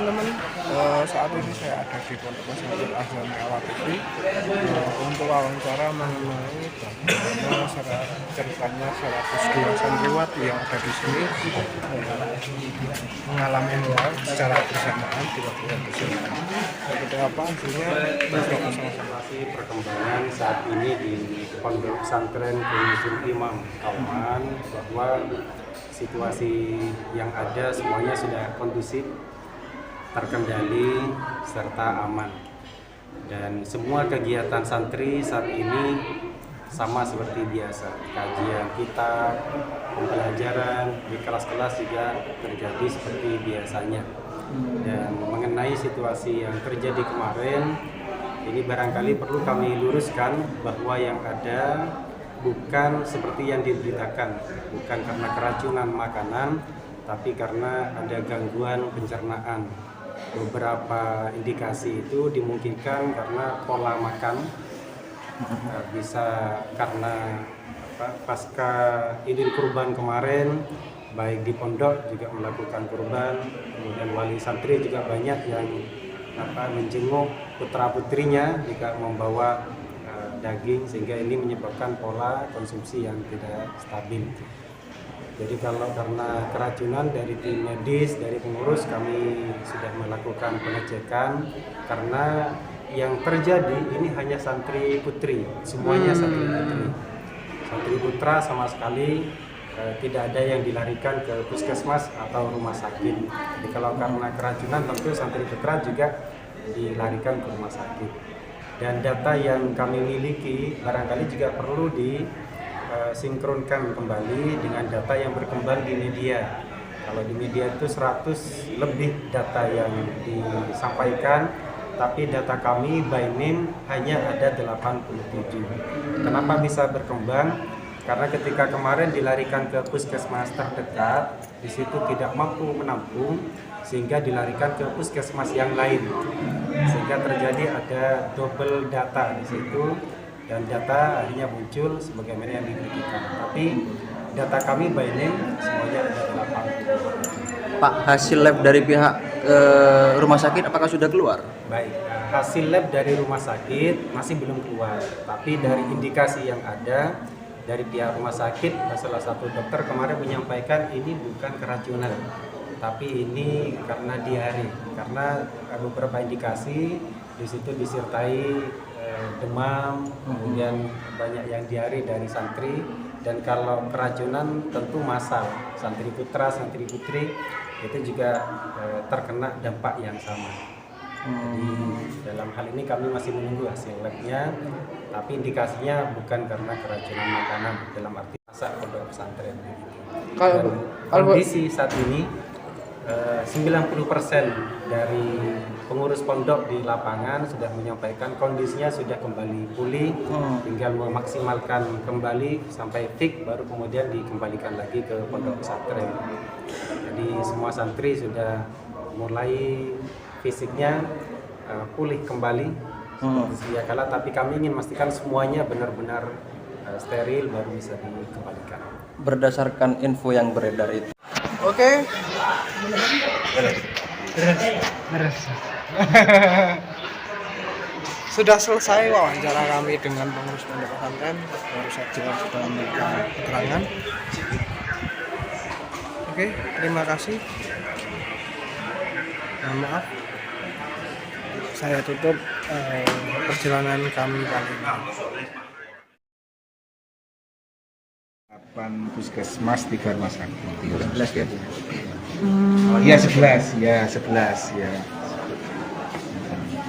teman-teman, saat ini saya ada di Pondok Pesantren Azhar Al-Waqifi untuk wawancara mengenai bagaimana ceritanya 102 santriwat yang ada di sini mengalami hal secara bersamaan di waktu yang bersamaan. Seperti apa hasilnya? Perkembangan saat ini di Pondok Pesantren Kunuzul Imam Kauman, bahwa situasi yang ada semuanya sudah kondusif, terkendali, serta aman. Dan semua kegiatan santri saat ini sama seperti biasa. Kajian kitab, pembelajaran di kelas-kelas juga terjadi seperti biasanya. Dan mengenai situasi yang terjadi kemarin, ini barangkali perlu kami luruskan bahwa yang ada bukan seperti yang diberitakan, bukan karena keracunan makanan, tapi karena ada gangguan pencernaan. Beberapa indikasi itu dimungkinkan karena pola makan, bisa karena pasca Idul Kurban kemarin, baik di pondok juga melakukan kurban, kemudian wali santri juga banyak yang menjenguk putra putrinya juga membawa daging, sehingga ini menyebabkan pola konsumsi yang tidak stabil. Jadi kalau karena keracunan, dari tim medis, dari pengurus kami sudah melakukan pengecekan, karena yang terjadi ini hanya santri putri, semuanya santri putri. Santri putra sama sekali tidak ada yang dilarikan ke puskesmas atau rumah sakit. Jadi kalau karena keracunan, tentu santri putra juga dilarikan ke rumah sakit. Dan data yang kami miliki barangkali juga perlu disinkronkan kembali dengan data yang berkembang di media. Kalau di media itu 100 lebih data yang disampaikan, tapi data kami by name hanya ada 87. Kenapa bisa berkembang? Karena ketika kemarin dilarikan ke puskesmas terdekat, di situ tidak mampu menampung, sehingga dilarikan ke puskesmas yang lain, sehingga terjadi ada double data di situ, dan data akhirnya muncul sebagaimana yang diberitakan. Tapi data kami by name semuanya ada 8. Pak, hasil lab dari pihak rumah sakit apakah sudah keluar? Baik, hasil lab dari rumah sakit masih belum keluar, tapi dari indikasi yang ada dari pihak rumah sakit, salah satu dokter kemarin menyampaikan ini bukan keracunan, tapi ini karena diare, karena beberapa indikasi di situ disertai demam, kemudian banyak yang diare dari santri. Dan kalau keracunan tentu massal, santri putra, santri putri itu juga terkena dampak yang sama. Jadi dalam hal ini kami masih menunggu hasil labnya, tapi indikasinya bukan karena keracunan makanan dalam arti masak pondok pesantren. Dan kondisi saat ini 90% dari pengurus pondok di lapangan sudah menyampaikan kondisinya sudah kembali pulih, tinggal memaksimalkan kembali sampai peak, baru kemudian dikembalikan lagi ke pondok pesantren. Jadi semua santri sudah mulai fisiknya pulih kembali seperti sedia kala, tapi kami ingin memastikan semuanya benar-benar steril baru bisa dikembalikan. Berdasarkan info yang beredar itu. Oke. Sudah selesai wawancara kami dengan pengurus pondok pesantren, baru saja sudah memberikan keterangan. Oke, terima kasih. Mohon maaf, saya tutup perjalanan kami kali ini. Puskesmas 3 rumah sakit. 11 ya? Iya 11 ya.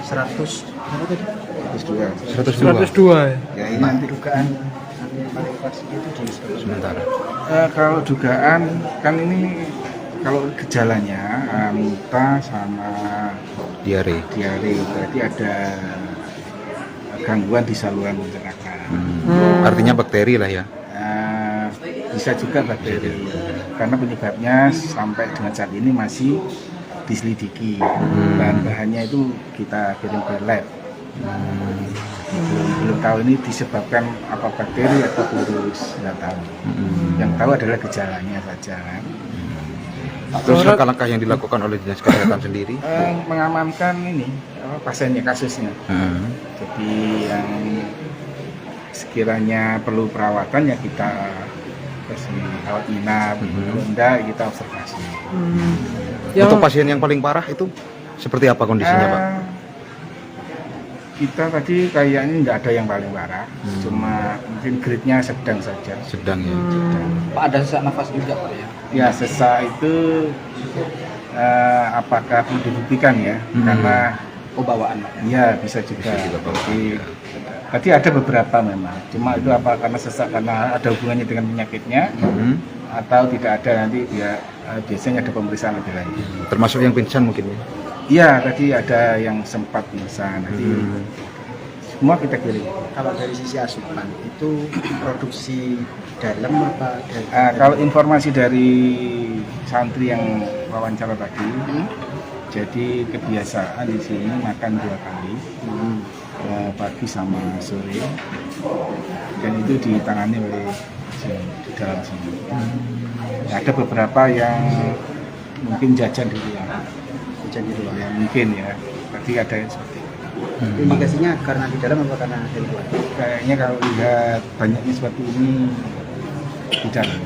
100 102 ya, ini nanti dugaan itu di sementara. Kalau dugaan kan ini, kalau gejalanya muntah sama diare, berarti ada gangguan di saluran pencernaan. Artinya bakteri lah ya. Bisa juga bakteri, karena penyebabnya sampai dengan saat ini masih diselidiki. Bahan-bahannya itu kita kirim ke lab. Belum tahu ini disebabkan apa, bakteri atau virus, nggak tahu. Yang tahu adalah gejalanya saja kan. Terus langkah-langkah yang dilakukan oleh dinas kesehatan sendiri? Mengamankan ini pasiennya, kasusnya. Jadi yang sekiranya perlu perawatan ya kita kasih rawat inap, kalau enggak kita observasi. Untuk pasien yang paling parah itu seperti apa kondisinya, Pak? Kita tadi kayaknya nggak ada yang paling parah, cuma mungkin grade-nya sedang saja. Sedang ya. Pak, ada sesak nafas juga Pak ya? Ya sesak itu apakah perlu dibuktikan ya? Karena Bawaan Pak. ya bisa juga. Jadi, tadi ada beberapa memang, cuma itu apa karena sesak karena ada hubungannya dengan penyakitnya atau tidak ada, nanti dia biasanya ada pemeriksaan lebih lanjut. Termasuk yang pingsan mungkin ya? Iya, tadi ada yang sempat pingsan, nanti semua kita kirim. Kalau dari sisi asupan itu produksi dalam apa? Kalau informasi dari santri yang wawancara tadi, jadi kebiasaan di sini makan 2 kali, pagi sama sore, dan itu ditangani oleh di dalam sini. Ada beberapa yang mungkin jajan di luar. Ya, mungkin ya, tadi ada yang seperti itu. Indikasinya karena di dalam apa karena di luar? Kayaknya kalau lihat banyaknya seperti ini di dalam.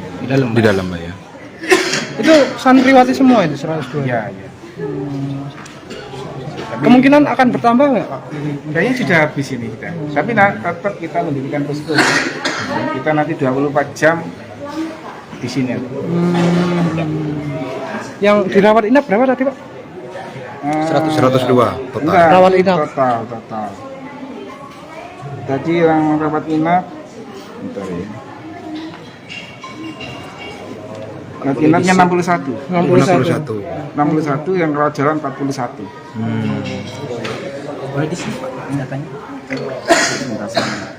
Di dalam, Pak ya. Itu santriwati semua itu 102. Ya, ya. Tapi Kemungkinan akan bertambah nggak, Pak? kayaknya sudah habis ini kita. Tapi tetap kita mendirikan posko. Kita nanti 24 jam di sini. Yang dirawat inap berapa tadi, Pak? 102 total. Enggak, Rawat inap. Total. Tadi yang rawat inap, bentar ya. Rawat inapnya 61. 61. 61 yang rawat jalan 41. Boleh di sini Pak datanya? Sebentar, sebentar.